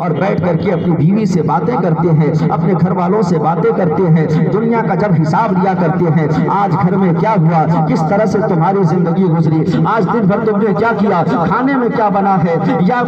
اور بیٹھ کر کے اپنی بیوی سے باتیں کرتے ہیں، اپنے گھر والوں سے باتیں کرتے ہیں، دنیا کا جب حساب لیا کرتے ہیں، آج گھر میں کیا ہوا، کس طرح سے تمہاری زندگی گزری، آج دن بھر تم نے کیا کیا، کھانے میں کیا بنا ہے، یا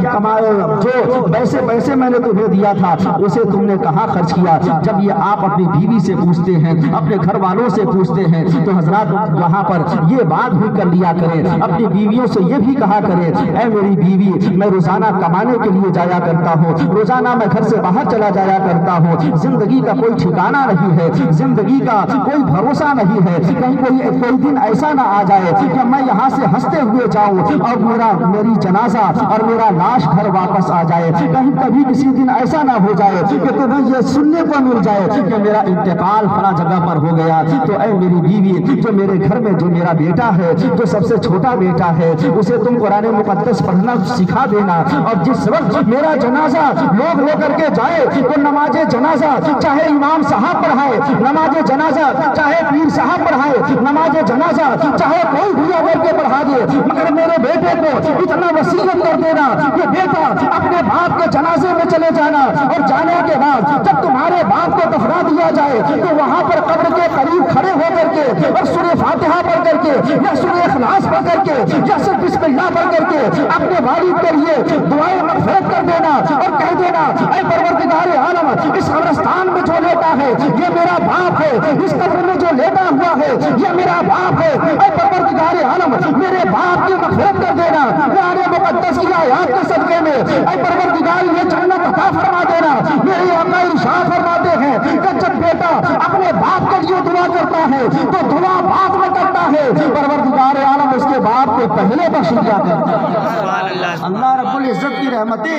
جو پیسے میں نے تمہیں دیا تھا اسے تم نے کہاں خرچ کیا۔ جب یہ آپ اپنی بیوی سے پوچھتے ہیں، اپنے گھر والوں سے پوچھتے ہیں، تو حضرات وہاں پر یہ بات بھی کر لیا کریں، اپنی بیویوں سے یہ بھی کہا کریں، اے میری بیوی، میں روزانہ کمانے کے لیے جایا کرتا ہوں، روزانہ میں گھر سے باہر چلا جایا کرتا ہوں، زندگی کا کوئی ٹھکانہ نہیں ہے، زندگی کا کوئی بھروسہ نہیں ہے، کہیں کوئی دن ایسا نہ آ جائے کہ میں یہاں سے ہنستے ہوئے جاؤں اور میری جنازہ اور میرا لاش گھر واپس آ جائے، کہیں کبھی کسی دن ایسا نہ ہو جائے کہ تمہیں یہ سننے کو مل جائے کہ میرا انتقال فلاں جگہ پر ہو گیا۔ تو اے میری بیوی، جو میرے گھر میں جو میرا بیٹا ہے، جو سب سے چھوٹا بیٹا ہے، اسے تم قرآن مقدس پڑھنا سکھا دینا، اور جس وقت میرا جنازہ لوگ لے کر کے جائے تو نماز جنازہ چاہے امام صاحب پڑھائے، نماز جنازہ چاہے پیر صاحب پڑھائے، نماز جنازہ چاہے کوئی بھی اگر کے پڑھا دے، مگر میرے بیٹے کو اتنا وصیت کر دینا کہ بیٹا اپنے باپ کے جنازے میں چلے جانا، اور جانے کے بعد جب تمہارے باپ کو دفنا دیا جائے تو وہاں پر قبر کے قریب کھڑے ہو کر کے اور سورہ فاتحہ پڑھ کر کے یا سورہ اخلاص پڑھ کر کے یا صرف بسم اللہ پڑھ کر کے اپنے والد کے لیے دعائیں مغفرت کر دینا اور کہہ دینا، اے پروردگار عالم، اس قبرستان میں جو لیٹا ہے یہ میرا باپ ہے، اس قبر میں جو لیٹا ہوا ہے یہ میرا باپ ہے، اے پروردگار عالم میرے باپ کی مغفرت کر دینا، قرآن مقدس کی آیات کے صدقے میں اے پروردگار یہ جنت عطا فرما دینا۔ میرے آقا ارشاد فرماتے ہیں کہ جب بیٹا اپنے باپ کے لیے دعا کرتا ہے تو دعا باپ میں کرتا ہے، پروردگار عالم اس کے باپ کو پہلے بخش دیا کرتا ہے۔ اللہ رب العزت کی رحمتیں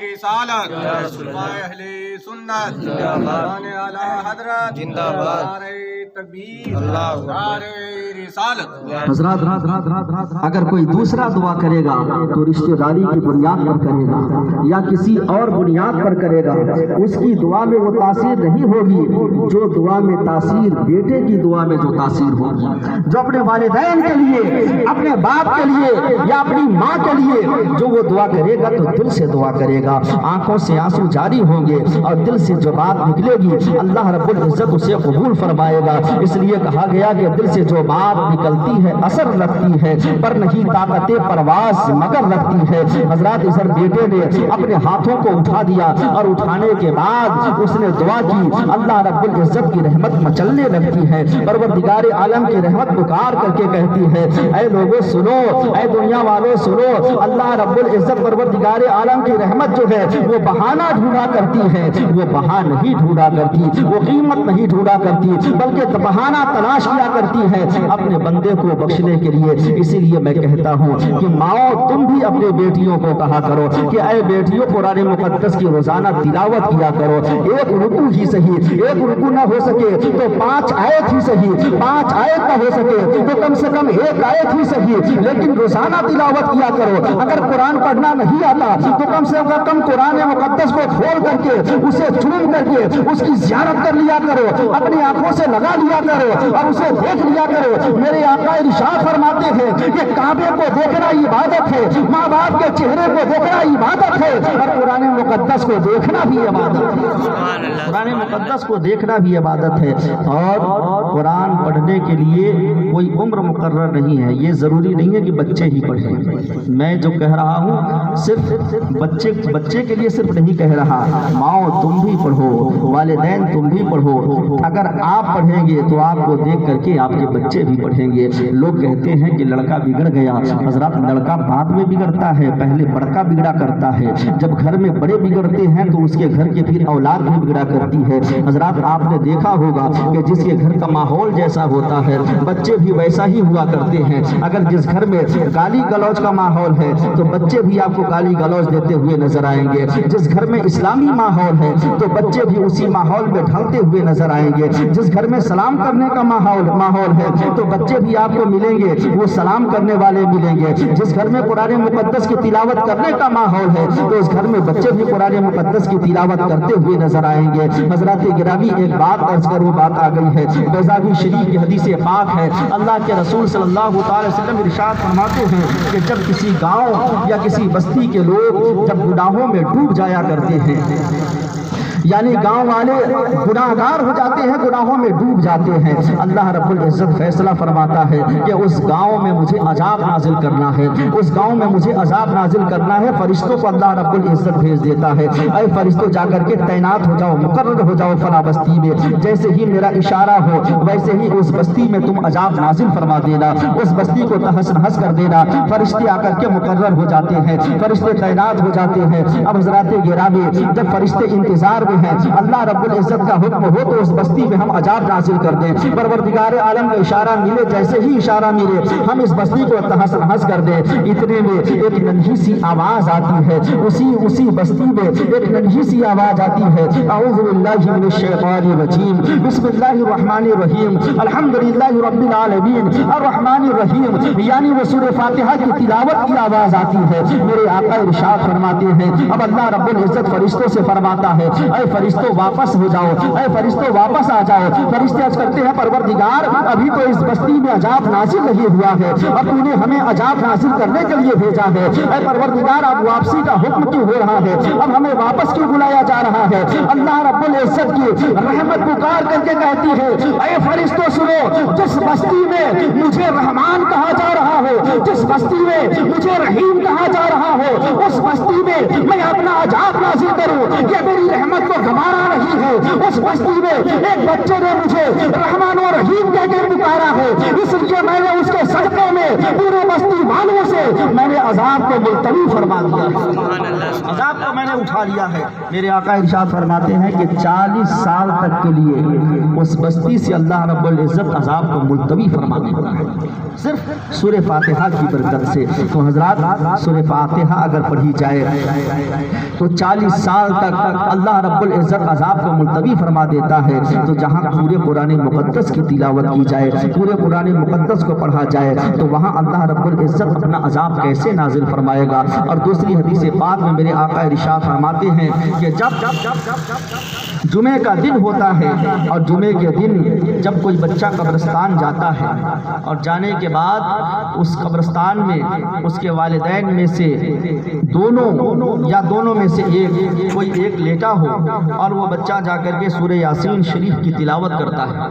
رسالت اہل سنت حضرت زندہ باد تکبیر اللہ رسالت۔ حضرات اگر کوئی دوسرا دعا کرے گا تو رشتہ داری کی بنیاد پر کرے گا یا کسی اور بنیاد پر کرے گا، اس کی دعا میں وہ تاثیر نہیں ہوگی جو دعا میں تاثیر بیٹے کی دعا میں جو تاثیر ہوگی، جو اپنے والدین کے لیے، اپنے باپ کے لیے یا اپنی ماں کے لیے جو وہ دعا کرے گا تو دل سے دعا کرے گا، آنکھوں سے آنسو جاری ہوں گے اور دل سے جو بات نکلے گی اللہ رب العزت اسے قبول فرمائے گا۔ اس لیے کہا گیا کہ دل سے جو بات نکلتی ہے اثر رکھتی ہے، پر نہیں طاقت پرواز مگر رکھتی ہے۔ حضرات ادھر بیٹے نے اپنے ہاتھوں کو اٹھا دیا اور اٹھانے کے بعد اس نے دعا کی، اللہ رب العزت کی رحمت مچلنے لگتی ہے، پروردگار عالم کی رحمت پکار کر کے کہتی ہے، اے لوگوں سنو، اے دنیا والوں سنو، اللہ رب العزت پروردگار عالم کی رحمت جو ہے وہ بہانہ ڈھونڈا کرتی ہے، وہ بہا نہیں ڈھونڈا کرتی، وہ قیمت نہیں ڈھونڈا کرتی، بلکہ بہانہ تلاش کیا کرتی ہے اپنے بندے کو بخشنے کے لیے۔ اسی لیے میں کہتا ہوں کہ ماؤں تم بھی اپنے بیٹیوں کو کہا کرو کہ اے بیٹیوں قرآن مقدس کی روزانہ تلاوت کیا کرو، ایک رکوع ہی صحیح، ایک رکوع نہ ہو سکے تو 5 آیت ہی صحیح، 5 آیت نہ ہو سکے تو کم سے کم 1 آیت ہی صحیح، لیکن روزانہ تلاوت کیا کرو۔ اگر قرآن پڑھنا نہیں آتا تو کم سے کم قرآن مقدس کو کھول کر کے اسے چوم کر کے اس کی زیارت کر لیا کرو، اپنی آنکھوں سے لگا لیا کرو اور اسے دیکھ لیا کرو۔ میرے آقا ارشاد فرماتے ہیں کہ کعبے کو دیکھنا عبادت ہے، ماں باپ کے چہرے کو دیکھنا عبادت ہے، اور قرآن مقدس کو دیکھنا بھی عبادت ہے، قرآن مقدس کو دیکھنا بھی عبادت ہے۔ اور قرآن پڑھنے کے لیے کوئی عمر مقرر نہیں ہے، یہ ضروری نہیں ہے کہ بچے ہی پڑھیں۔ میں جو کہہ رہا ہوں صرف بچے کے لیے صرف نہیں کہہ رہا، ماؤں تم بھی پڑھو، والدین تم بھی پڑھو۔ اگر آپ پڑھیں گے تو آپ کو دیکھ کر کے آپ کے بچے بھی پڑھیں گے۔ لوگ کہتے ہیں کہ لڑکا بگڑ گیا، حضرات لڑکا بعد میں بگڑتا ہے، پہلے بڑکا بگڑا کرتا ہے۔ جب گھر میں بڑے بگڑتے ہیں تو اس کے گھر کے پھر اولاد بھی بگڑا کرتی ہے۔ حضرات آپ نے دیکھا ہوگا کہ جس کے گھر کا ماحول جیسا ہوتا ہے بچے بھی ویسا ہی ہوا کرتے ہیں۔ اگر جس گھر میں گالی گلوچ کا ماحول ہے تو بچے بھی آپ کو گالی گلوچ دیتے ہوئے نظر آئیں گے۔ جس گھر میں اسلامی ماحول ہے تو بچے بھی اسی ماحول میں ڈھلتے ہوئے نظر آئیں گے۔ جس گھر میں سلام کرنے کا ماحول ہے تو بچے بھی آپ کو ملیں گے وہ سلام کرنے والے ملیں گے. جس گھر میں قرآن مقدس کی تلاوت کرنے کا ماحول ہے تو اس گھر میں بچے بھی قرآن مقدس کی تلاوت کرتے ہوئے نظر آئیں گے. حضرات گرامی ایک بات عرض کروں، بات آ گئی ہے. بیضاوی شریف کی حدیث پاک ہے، اللہ کے رسول صلی اللہ تعالی وسلم ارشاد فرماتے ہیں کہ جب کسی گاؤں یا کسی بستی کے لوگ جب گناہوں میں ڈوب جایا کرتے ہیں، یعنی گاؤں والے گناہگار ہو جاتے ہیں، گناہوں میں ڈوب جاتے ہیں، اللہ رب العزت فیصلہ فرماتا ہے کہ اس گاؤں میں مجھے عذاب نازل کرنا ہے، اس گاؤں میں مجھے عذاب نازل کرنا ہے. فرشتوں کو اللہ رب العزت بھیج دیتا ہے، اے فرشتوں جا کر کے تعینات ہو جاؤ، مقرر ہو جاؤ فلاں بستی میں، جیسے ہی میرا اشارہ ہو ویسے ہی اس بستی میں تم عذاب نازل فرما دینا، اس بستی کو تہس نہس کر دینا. فرشتے آ کر کے مقرر ہو جاتے ہیں، فرشتے تعینات ہو جاتے ہیں. اب حضرات گرامی جب فرشتے انتظار میں ہیں، اللہ رب العزت کا حکم ہو تو اس بستی میں ہم عذاب نازل کر دیں. پروردگار عالم کا اشارہ ملے، جیسے ہی اشارہ ملے ہم اس بستی کو تہس نہس کر دیں. اتنے میں ایک ننھی سی آواز آتی ہے، اسی بستی میں ایک ننھی سی آواز آتی ہے، اعوذ باللہ من الشیطان الرجیم، بسم اللہ الرحمن الرحیم، الحمدللہ رب العالمین الرحمن الرحیم، یعنی وہ سورہ فاتحہ کی تلاوت کی آواز آتی ہے. میرے آقا ارشاد فرماتے ہیں، اب اللہ رب العزت فرشتوں سے فرماتا ہے، اے فرشتوں واپس ہو جاؤ، اے فرشتوں واپس آ جاؤ. فرشتے عرض کرتے ہیں، پروردگار ابھی تو اس بستی میں عذاب نازل نہیں ہوا ہے، اب تو نے ہمیں عذاب نازل کرنے کے لیے بھیجا ہے. اے پروردگار اب واپسی کا حکم کیوں ہو رہا ہے، اب ہمیں واپس کیوں بلایا جا رہا ہے؟ اللہ رب العزت کی رحمت پکار کر کے کہتی ہے، اے فرشتوں سنو، جس بستی میں مجھے رحمان کہا جا رہا ہو، جس بستی میں مجھے رحیم کہا جا رہا ہو، اس بستی میں میں اپنا عذاب نازل کروں، یہ میری رحمت کو گوارا نہیں ہے. اس بستی میں ایک بچے نے مجھے رحمان و رحیم کہہ کے پکارا ہے، اس لیے میں نے اس کے صدقے میں پورے بستی والوں سے میں نے عذاب کو ملتوی فرما دیا، عذاب کو میں نے اٹھا لیا ہے. میرے آقا ارشاد فرماتے ہیں کہ 40 سال تک کے لیے اس بستی سے اللہ رب العزت عذاب کو ملتوی فرما دیتا ہے، صرف سورہ فاتحہ کی برکت سے. تو حضرات سورہ فاتحہ اگر پڑھی جائے تو 40 سال تک اللہ رب العزت عذاب کو ملتوی فرما دیتا ہے. تو جہاں پورے قرآن مقدس کی تلاوت کی جائے، پورے قرآن مقدس کو پڑھا جائے تو وہاں اللہ رب العزت اپنا عذاب کیسے نازل فرمائے گا. اور دوسری حدیث پاک میں میرے آقا ارشاد فرماتے ہیں کہ جب جمعے کا دن ہوتا ہے اور جمعے کے دن جب کوئی بچہ قبرستان جاتا ہے اور جانے کے بعد اس قبرستان میں اس کے والدین میں سے دونوں میں سے کوئی ایک لیٹا ہو اور وہ بچہ جا کر کے سورہ یاسین شریف کی تلاوت کرتا ہے،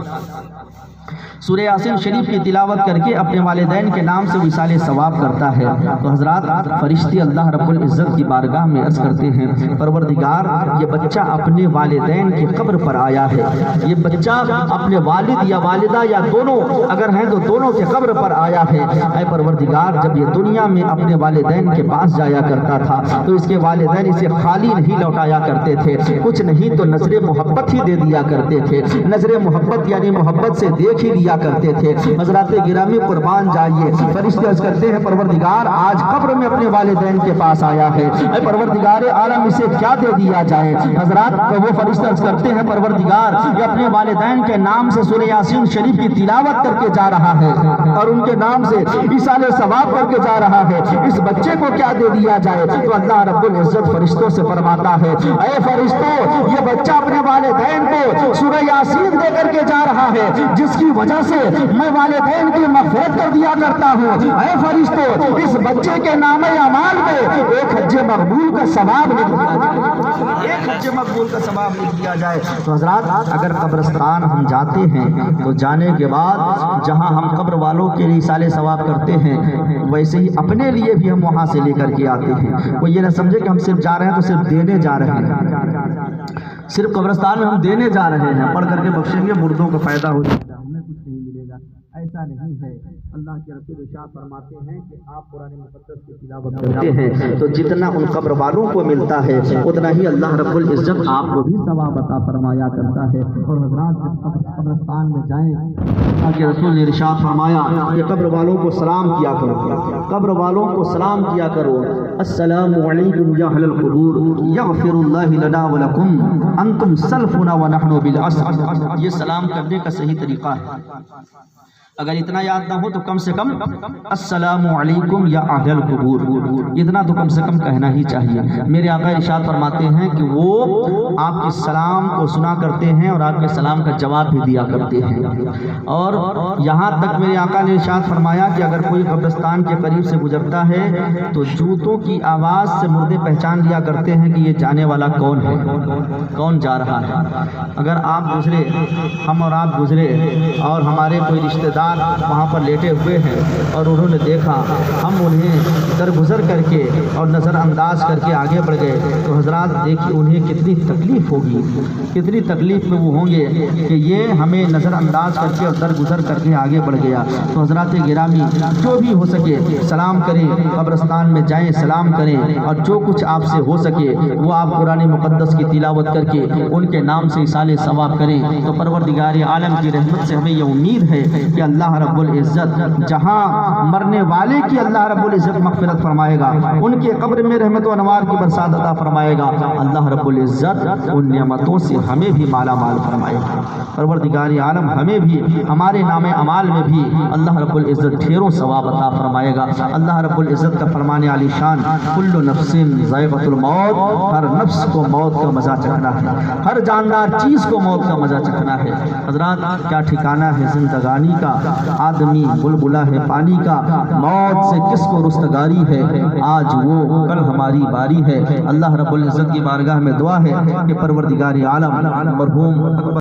سورہ یاسین شریف کی تلاوت کر کے اپنے والدین کے نام سے وصال ثواب کرتا ہے. تو حضرات فرشتے اللہ رب العزت کی بارگاہ میں عرض کرتے ہیں، پروردگار یہ بچہ اپنے والدین کی قبر پر آیا ہے، یہ بچہ اپنے والد یا والدہ یا دونوں اگر ہیں تو دونوں کے قبر پر آیا ہے. اے پروردگار جب یہ دنیا میں اپنے والدین کے پاس جایا کرتا تھا تو اس کے والدین اسے خالی نہیں لوٹایا کرتے تھے، کچھ نہیں تو نظر محبت ہی دے دیا کرتے تھے، نظر محبت یعنی محبت سے دیکھ ہی لیا کرتے تھے. حضرات گرامی قربان جائیے، فرشتے عرض کرتے ہیں، پروردگار آج قبر میں اپنے والدین کے پاس آیا ہے، اے پروردگار عالم اسے کیا دے دیا جائے؟ حضرات وہ فرشتے عرض کرتے ہیں، پروردگار یہ اپنے والدین کے نام سے سورہ یاسین شریف کی تلاوت کر کے جا رہا ہے اور ان کے نام سے ایصال ثواب کر کے جا رہا ہے، اس بچے کو کیا دے دیا جائے؟ تو اللہ رب العزت فرشتوں سے فرماتا ہے، اے فرشتوں یہ بچہ اپنے والدین کو سورہ یاسین دے کر کے جا رہا ہے، جس کی وجہ سے میں والدین کی مغفرت کر دیا کرتا ہوں. اے فرشتوں اس بچے کے نام اعمال میں ایک حج مقبول کا ثواب لکھ دیا جائے، ایک حج مقبول کا ثواب لکھ دیا جائے. تو حضرات اگر قبرستان ہم جاتے ہیں تو جانے کے بعد جہاں ہم قبر والوں کے لیے ایصال ثواب کرتے ہیں ویسے ہی اپنے لیے بھی ہم وہاں سے لے کر کے آتے ہیں. وہ یہ نہ سمجھے کہ ہم صرف جا رہے ہیں تو صرف دینے جا رہے ہیں، صرف قبرستان میں ہم دینے جا رہے ہیں، پڑھ کر کے بخشیں گے مردوں کو فائدہ ہو جائے گا، ہمیں کچھ نہیں ملے گا، ایسا نہیں ہے. اللہ کے رسول ارشاد فرماتے ہیں کہ آپ قرآن مقدس کی تلاوت کرتے ہیں تو جتنا ان قبر والوں کو ملتا ہے اتنا ہی اللہ رب العزت آپ کو بھی ثواب عطا فرمایا کرتا ہے. اور حضرات جب قبرستان میں جائیں اللہ کے رسول نے ارشاد فرمایا کہ قبر والوں کو سلام کیا کرو، قبر والوں کو سلام کیا کرو. السلام علیکم یا اہل القبور یغفر اللہ لنا ولکم انتم سلفنا ونحن بالعصر. یہ سلام کرنے کا صحیح طریقہ ہے. اگر اتنا یاد نہ ہو تو کم سے کم السلام علیکم یا اہل القبور اتنا تو کم سے کم کہنا ہی چاہیے. میرے آقا ارشاد فرماتے ہیں کہ وہ آپ کے سلام کو سنا کرتے ہیں اور آپ کے سلام کا جواب بھی دیا کرتے ہیں. اور یہاں تک میرے آقا نے ارشاد فرمایا کہ اگر کوئی قبرستان کے قریب سے گزرتا ہے تو جوتوں کی آواز سے مردے پہچان لیا کرتے ہیں کہ یہ جانے والا کون ہے, کون جا رہا ہے. اگر آپ گزرے, ہم اور آپ گزرے اور ہمارے کوئی رشتہ دار وہاں پر لیٹے ہوئے ہیں اور انہوں نے دیکھا, ہم انہیں درگزر کر کے اور نظر انداز کر کے آگے بڑھ گئے, تو حضرات دیکھیے انہیں کتنی تکلیف ہوگی, کتنی تکلیف میں وہ ہوں گے کہ یہ ہمیں نظر انداز کر کے اور درگزر کر کے آگے بڑھ گیا. تو حضرات گرامی, جو بھی ہو سکے سلام کریں, قبرستان میں جائیں سلام کریں, اور جو کچھ آپ سے ہو سکے وہ آپ قرآن مقدس کی تلاوت کر کے ان کے نام سے ایصال ثواب کریں. تو پروردگار عالم کی رحمت سے ہمیں یہ امید ہے کہ اللہ رب العزت جہاں مرنے والے کی اللہ رب العزت مغفرت فرمائے گا, ان کے قبر میں رحمت و انوار کی برسات عطا فرمائے گا. اللہ رب العزت ان نعمتوں سے ہمیں بھی مالا مال فرمائے گا. پروردگار عالم ہمیں بھی ہمارے نام اعمال میں بھی اللہ رب العزت ڈھیروں ثواب عطا فرمائے گا. اللہ رب العزت کا فرمان عالی شان, کل نفس ذائقۃ الموت, ہر نفس کو موت کا مزہ چکھنا ہے, ہر جاندار چیز کو موت کا مزہ چکھنا ہے. حضرات کیا ٹھکانہ ہے زندگانی کا, آدمی بلبلا ہے پانی کا, موت سے کس کو رستگاری ہے, آج وہ کل ہماری باری ہے. اللہ رب العزت کی بارگاہ میں دعا ہے کہ پروردگار عالم مرحوم